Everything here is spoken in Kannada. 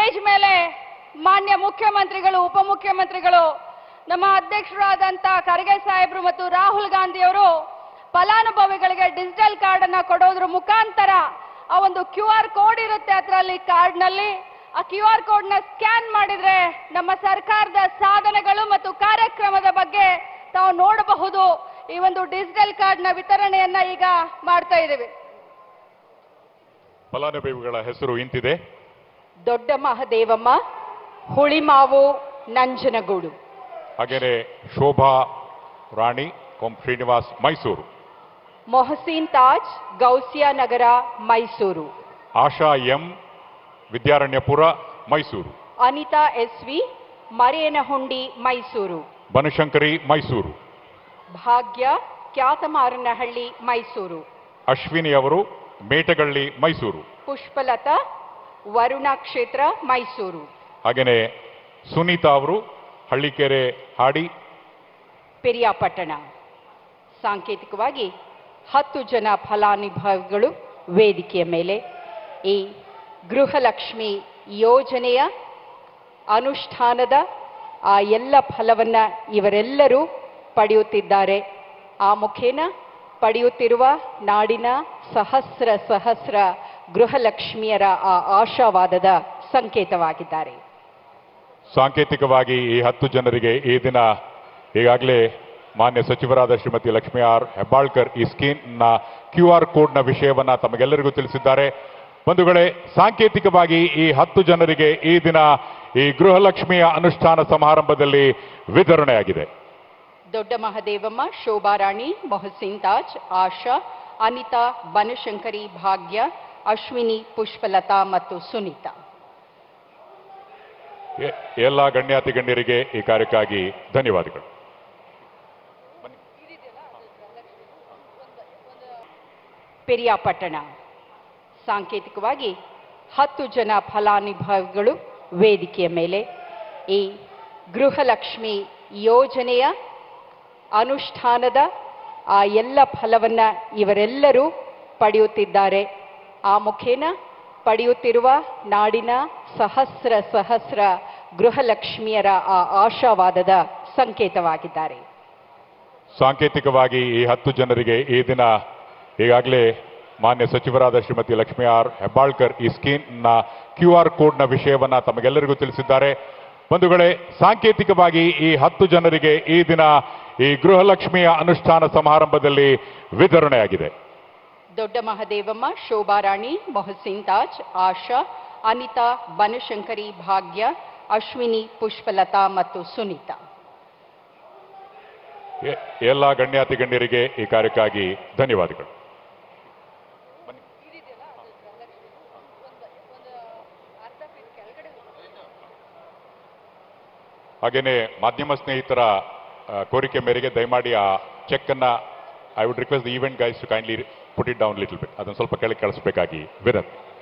ಸ್ಟೇಜ್ ಮೇಲೆ ಮಾನ್ಯ ಮುಖ್ಯಮಂತ್ರಿಗಳು, ಉಪಮುಖ್ಯಮಂತ್ರಿಗಳು, ನಮ್ಮ ಅಧ್ಯಕ್ಷರಾದಂತ ಖರ್ಗೆ ಸಾಹೇಬರು ಮತ್ತು ರಾಹುಲ್ ಗಾಂಧಿ ಅವರು ಫಲಾನುಭವಿಗಳಿಗೆ ಡಿಜಿಟಲ್ ಕಾರ್ಡ್ ಅನ್ನ ಕೊಡೋದ್ರ ಮುಖಾಂತರ ಆ ಒಂದು QR ಕೋಡ್ ಇರುತ್ತೆ, ಅದರಲ್ಲಿ ಕಾರ್ಡ್ನಲ್ಲಿ ಆ QR ಕೋಡ್ ನ ಸ್ಕ್ಯಾನ್ ಮಾಡಿದ್ರೆ ನಮ್ಮ ಸರ್ಕಾರದ ಸಾಧನೆಗಳು ಮತ್ತು ಕಾರ್ಯಕ್ರಮದ ಬಗ್ಗೆ ತಾವು ನೋಡಬಹುದು. ಈ ಒಂದು ಡಿಜಿಟಲ್ ಕಾರ್ಡ್ ನ ವಿತರಣೆಯನ್ನ ಈಗ ಮಾಡ್ತಾ ಇದ್ದೇವೆ. ಫಲಾನುಭವಿಗಳ ಹೆಸರು ಇಂತಿದೆ: ದೊಡ್ಡ ಮಹದೇವಮ್ಮ, ಹುಳಿಮಾವು, ನಂಜನಗೂಡು. ಹಾಗೇನೆ ಶೋಭಾ ರಾಣಿ, ಕೊಂ ಶ್ರೀನಿವಾಸ್, ಮೈಸೂರು. ಮೊಹಸೀನ್ ತಾಜ್, ಗೌಸಿಯಾ ನಗರ, ಮೈಸೂರು. ಆಶಾ ಎಂ, ವಿದ್ಯಾರಣ್ಯಪುರ, ಮೈಸೂರು. ಅನಿತಾ SV, ಮರೇನಹುಂಡಿ, ಮೈಸೂರು. ಬನಶಂಕರಿ, ಮೈಸೂರು. ಭಾಗ್ಯ, ಕ್ಯಾತಮಾರನಹಳ್ಳಿ, ಮೈಸೂರು. ಅಶ್ವಿನಿ ಅವರು ಮೇಟಗಳ್ಳಿ, ಮೈಸೂರು. ಪುಷ್ಪಲತಾ, ವರುಣಾ ಕ್ಷೇತ್ರ, ಮೈಸೂರು. ಹಾಗೇನೆ ಸುನೀತಾ ಅವರು ಹಳ್ಳಿಕೆರೆ ಹಾಡಿ, ಪಿರಿಯಾಪಟ್ಟಣ. ಸಾಂಕೇತಿಕವಾಗಿ 10 ಜನ ಫಲಾನುಭವಿಗಳು ವೇದಿಕೆಯ ಮೇಲೆ ಈ ಗೃಹಲಕ್ಷ್ಮಿ ಯೋಜನೆಯ ಅನುಷ್ಠಾನದ ಆ ಎಲ್ಲ ಫಲವನ್ನ ಇವರೆಲ್ಲರೂ ಪಡೆಯುತ್ತಿದ್ದಾರೆ. ಆ ಮುಖೇನ ಪಡೆಯುತ್ತಿರುವ ನಾಡಿನ ಸಹಸ್ರ ಸಹಸ್ರ ಗೃಹಲಕ್ಷ್ಮಿಯರ ಆ ಆಶಾವಾದದ ಸಂಕೇತವಾಗಿದ್ದಾರೆ. ಸಾಂಕೇತಿಕವಾಗಿ ಈ 10 ಜನರಿಗೆ ಈ ದಿನ ಈಗಾಗಲೇ ಮಾನ್ಯ ಸಚಿವರಾದ ಶ್ರೀಮತಿ ಲಕ್ಷ್ಮೀ ಆರ್ ಹೆಬ್ಬಾಳ್ಕರ್ ಈ ಸ್ಕೀಮ್ನ QR ಕೋಡ್ನ ವಿಷಯವನ್ನ ತಮಗೆಲ್ಲರಿಗೂ ತಿಳಿಸಿದ್ದಾರೆ. ಬಂಧುಗಳೇ, ಸಾಂಕೇತಿಕವಾಗಿ ಈ 10 ಜನರಿಗೆ ಈ ದಿನ ಈ ಗೃಹಲಕ್ಷ್ಮಿಯ ಅನುಷ್ಠಾನ ಸಮಾರಂಭದಲ್ಲಿ ವಿತರಣೆಯಾಗಿದೆ. ದೊಡ್ಡ ಮಹದೇವಮ್ಮ, ಶೋಭಾ ರಾಣಿ, ಮೊಹಸೀನ್ ತಾಜ್, ಆಶಾ, ಅನಿತಾ, ಬನಶಂಕರಿ, ಭಾಗ್ಯ, ಅಶ್ವಿನಿ, ಪುಷ್ಪಲತಾ ಮತ್ತು ಸುನೀತಾ. ಎಲ್ಲ ಗಣ್ಯಾತಿ ಗಣ್ಯರಿಗೆ ಈ ಕಾರ್ಯಕ್ಕಾಗಿ ಧನ್ಯವಾದಗಳು. ಪಿರಿಯಾಪಟ್ಟಣ. ಸಾಂಕೇತಿಕವಾಗಿ 10 ಜನ ಫಲಾನುಭವಿಗಳು ವೇದಿಕೆಯ ಮೇಲೆ ಈ ಗೃಹಲಕ್ಷ್ಮಿ ಯೋಜನೆಯ ಅನುಷ್ಠಾನದ ಆ ಎಲ್ಲ ಫಲವನ್ನ ಇವರೆಲ್ಲರೂ ಪಡೆಯುತ್ತಿದ್ದಾರೆ. ಆ ಮುಖೇನ ಪಡೆಯುತ್ತಿರುವ ನಾಡಿನ ಸಹಸ್ರ ಸಹಸ್ರ ಗೃಹಲಕ್ಷ್ಮಿಯರ ಆ ಆಶಾವಾದದ ಸಂಕೇತವಾಗಿದ್ದಾರೆ. ಸಾಂಕೇತಿಕವಾಗಿ ಈ 10 ಜನರಿಗೆ ಈ ದಿನ ಈಗಾಗಲೇ ಮಾನ್ಯ ಸಚಿವರಾದ ಶ್ರೀಮತಿ ಲಕ್ಷ್ಮೀ ಆರ್ ಹೆಬ್ಬಾಳ್ಕರ್ ಈ ಸ್ಕೀಮ್ನ QR ಕೋಡ್ನ ವಿಷಯವನ್ನ ತಮಗೆಲ್ಲರಿಗೂ ತಿಳಿಸಿದ್ದಾರೆ. ಬಂಧುಗಳೇ, ಸಾಂಕೇತಿಕವಾಗಿ ಈ 10 ಜನರಿಗೆ ಈ ದಿನ ಈ ಗೃಹಲಕ್ಷ್ಮಿಯ ಅನುಷ್ಠಾನ ಸಮಾರಂಭದಲ್ಲಿ ವಿತರಣೆಯಾಗಿದೆ. ದೊಡ್ಡ ಮಹದೇವಮ್ಮ, ಶೋಭಾ ರಾಣಿ, ಮೊಹಸೀನ್ ತಾಜ್, ಆಶಾ, ಅನಿತಾ, ಬನಶಂಕರಿ, ಭಾಗ್ಯ, ಅಶ್ವಿನಿ, ಪುಷ್ಪಲತಾ ಮತ್ತು ಸುನೀತಾ. ಎಲ್ಲ ಗಣ್ಯಾತಿ ಗಣ್ಯರಿಗೆ ಈ ಕಾರ್ಯಕ್ಕಾಗಿ ಧನ್ಯವಾದಗಳು. ಹಾಗೇನೆ ಮಾಧ್ಯಮ ಸ್ನೇಹಿತರ ಕೋರಿಕೆ ಮೇರೆಗೆ ದಯಮಾಡಿ ಆ ಚೆಕ್ ಅನ್ನ I would request the event guys to kindly put it down little bit, ಅದನ್ನು ಸ್ವಲ್ಪ ಕೆಳಗೆ ಕಳಿಸಬೇಕಾಗಿ ವಿನಂತಿ.